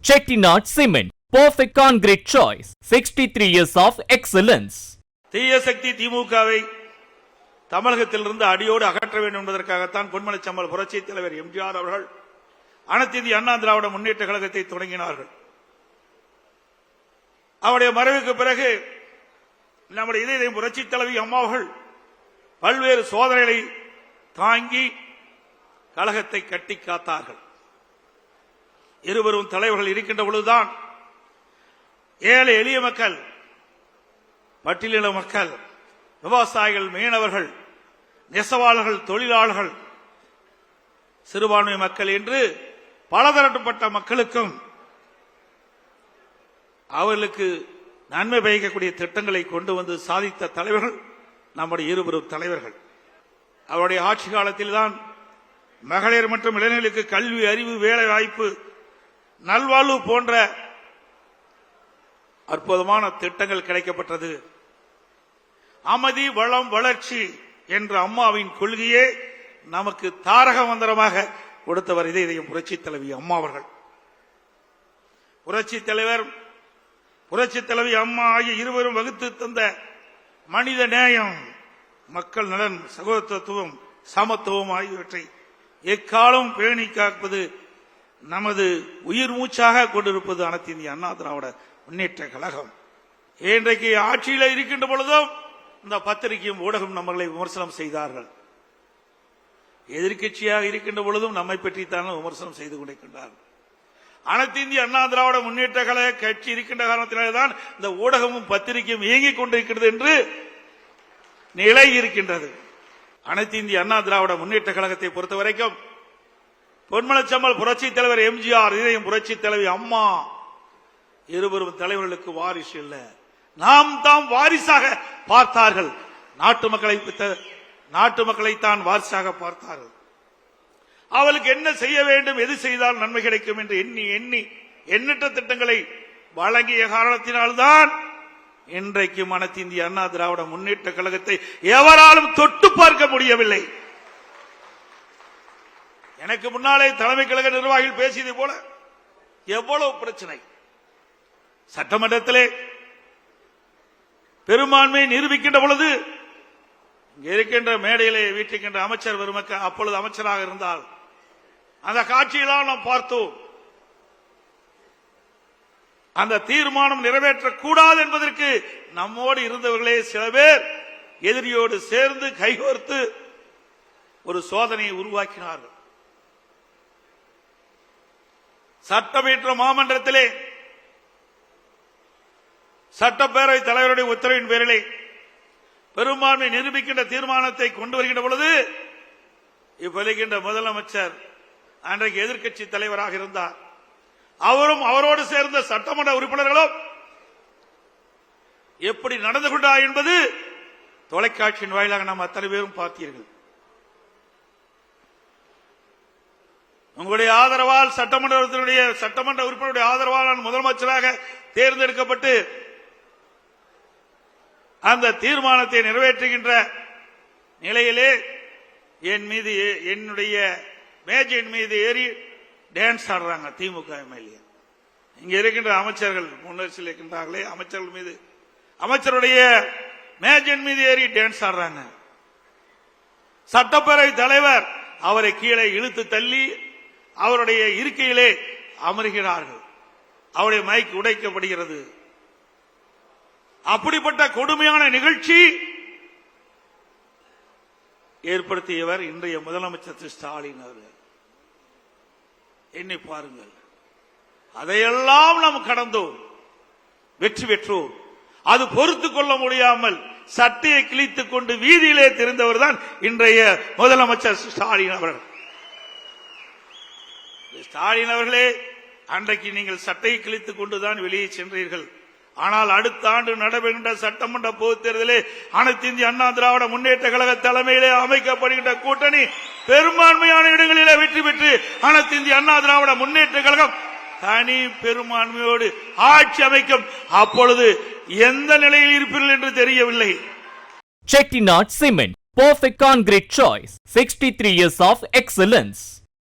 Chettinad Cement, perfect concrete choice. 63 years of excellence. தீய சக்தி திமுகவை தமிழகத்திலிருந்து அடியோடு அகற்ற வேண்டும் என்பதற்காகத்தான் பொன்மனச்சம்பல் புரட்சி தலைவர் எம்ஜிஆர் அவர்கள் அனைத்து இந்திய அண்ணா திராவிட முன்னேற்ற கழகத்தை தொடங்கினார்கள். அவருடைய மறைவுக்கு பிறகு நம்முடைய இதய புரட்சி தலைவி அம்மா அவர்கள் பல்வேறு சோதனைகளை தாங்கி கழகத்தை கட்டி காத்தார்கள். இருவரும் தலைவர்கள் இருக்கின்ற பொழுதுதான் ஏழை எளிய மக்கள், பட்டியலின மக்கள், விவசாயிகள், மீனவர்கள், நெசவாளர்கள், தொழிலாளர்கள், சிறுபான்மை மக்கள் என்று பலதரப்பட்ட மக்களுக்கும் அவர்களுக்கு நன்மை பயக்கக்கூடிய திட்டங்களை கொண்டு வந்து சாதித்த தலைவர்கள் நம்முடைய இருவரும் தலைவர்கள். அவருடைய ஆட்சி காலத்தில் தான் மகளிர் மற்றும் இளைஞர்களுக்கு கல்வி, அறிவு, வேலை வாய்ப்பு, நல்வாழ்வு போன்ற அற்புதமான திட்டங்கள் கிடைக்கப்பட்டது. அமைதி, வளம், வளர்ச்சி என்ற அம்மாவின் கொள்கையே நமக்கு தாரக மந்திரமாக கொடுத்தவர் இதய புரட்சி தலைவி அம்மா அவர்கள். புரட்சி தலைவர், புரட்சி தலைவி அம்மா ஆகிய இருவரும் வகுத்து தந்த மனித நேயம், மக்கள் நலன், சகோதரத்துவம், சமத்துவம் ஆகியவற்றை எக்காலம் பேணி காப்பது நமது உயிர் மூச்சாக கொண்டிருப்பது அனைத்து இந்திய அண்ணா திராவிட முன்னேற்ற கழகம். இன்றைக்கு ஆட்சியில் இருக்கின்ற பொழுதும் இந்த பத்திரிகையும் ஊடகம் நம்மளை விமர்சனம் செய்தார்கள். எதிர்கட்சியாக இருக்கின்ற பொழுதும் நம்மை பற்றித்தான் விமர்சனம் செய்து கொண்டிருக்கின்றார்கள். அனைத்து இந்திய அண்ணா திராவிட முன்னேற்ற கழக கட்சி இருக்கின்ற காரணத்தினால்தான் இந்த ஊடகமும் பத்திரிகையும் இயங்கிக் கொண்டிருக்கிறது என்று நிலை இருக்கின்றது. அனைத்து இந்திய அண்ணா திராவிட முன்னேற்ற கழகத்தை பொறுத்த வரைக்கும் பொன்மனச்சம்பல் புரட்சி தலைவர் எம்ஜிஆர், இதயம் புரட்சி தலைவி அம்மா இருவரும் தலைவர்களுக்கு வாரிசு இல்ல, நாம் தாம் வாரிசாக பார்த்தார்கள். நாட்டு மக்களைத்தான் வாரிசாக பார்த்தார்கள். அவளுக்கு என்ன செய்ய வேண்டும், எது செய்தால் நன்மை கிடைக்கும் என்று எண்ணி எண்ணி எண்ணற்ற திட்டங்களை வழங்கிய காரணத்தினால்தான் இன்றைக்கு அனைத்து இந்திய அண்ணா திராவிட முன்னேற்ற கழகத்தை எவராலும் தொட்டு பார்க்க முடியவில்லை. எனக்கு முன்னாலே தலைமை கழக நிர்வாகிகள் பேசியது போல எவ்வளவு பிரச்சனை. சட்டமன்றத்திலே பெரும்பான்மை நிரூபிக்கின்ற பொழுது இங்கே இருக்கின்ற மேடையிலே வீட்டிருக்கின்ற அமைச்சர் பெருமக்கள் அப்பொழுது அமைச்சராக இருந்தால் அந்த காட்சியெல்லாம் நாம் பார்த்தோம். அந்த தீர்மானம் நிறைவேற்றக்கூடாது என்பதற்கு நம்மோடு இருந்தவர்களே சில பேர் எதிரியோடு சேர்ந்து கைகோர்த்து ஒரு சோதனையை உருவாக்கினார்கள். சட்டமன்ற மாமன்றத்திலே சட்டப்பேரவை தலைவருடைய உத்தரவின் பேரிலே பெரும்பான்மை நிரூபிக்கின்ற தீர்மானத்தை கொண்டு வருகின்ற பொழுது இப்போதைக்கின்ற முதலமைச்சர் அன்றைக்கு எதிர்க்கட்சி தலைவராக இருந்தார். அவரும் அவரோடு சேர்ந்த சட்டமன்ற உறுப்பினர்களும் எப்படி நடந்து கொண்டார் என்பது தொலைக்காட்சியின் வாயிலாக நாம் அத்தனை பேரும் பார்த்தீர்கள். உங்களுடைய ஆதரவால் சட்டமன்ற உறுப்பினருடைய ஆதரவால் நான் முதலமைச்சராக தேர்ந்தெடுக்கப்பட்டு அந்த தீர்மானத்தை நிறைவேற்றுகின்ற நிலையிலே என் மீது, என்னுடைய மேஜையின் மீது ஏறி டான்ஸ் ஆடுறாங்க திமுக எம்எல்ஏ. இங்க இருக்கின்ற அமைச்சர்கள் முன்னரசில் இருக்கின்றார்களே, அமைச்சர்கள் மீது, அமைச்சருடைய மேஜையின் மீது ஏறி டான்ஸ் ஆடுறாங்க. சட்டப்பேரவை தலைவர் அவரை கீழே இழுத்து தள்ளி அவருடைய இருக்கையிலே அமர்கிறார்கள். அவருடைய மைக் உடைக்கப்படுகிறது. அப்படிப்பட்ட கொடுமையான நிகழ்ச்சி ஏற்படுத்தியவர் இன்றைய முதலமைச்சர் திரு ஸ்டாலின் அவர்கள். எண்ணி பாருங்கள், அதையெல்லாம் நாம் கடந்தோம், வெற்றி பெற்றோம். அது பொறுத்துக் கொள்ள முடியாமல் சட்டையை கிழித்துக் கொண்டு வீதியிலே தெரிந்தவர் தான் இன்றைய முதலமைச்சர் ஸ்டாலின் அவர்கள். ஸ்டாலின் அவர்களே, அன்றைக்கு நீங்கள் சட்டையை கிழித்துக் கொண்டுதான் வெளியே சென்றீர்கள். ஆனால் அடுத்த ஆண்டு நடைபெறுகின்ற சட்டமன்ற பொதுத் தேர்தலிலே அனைத்து இந்திய அண்ணா திராவிட முன்னேற்ற கழக தலைமையிலே அமைக்கப்படுகின்ற கூட்டணி பெரும்பான்மையான இடங்களிலே வெற்றி பெற்று அனைத்து இந்திய அண்ணா திராவிட முன்னேற்ற கழகம் தனி பெரும்பான்மையோடு ஆட்சி அமைக்கும். அப்பொழுது எந்த நிலையில் இருப்பீர்கள் என்று தெரியவில்லை. Chettinad Cement, perfect concrete choice. 63 years of excellence.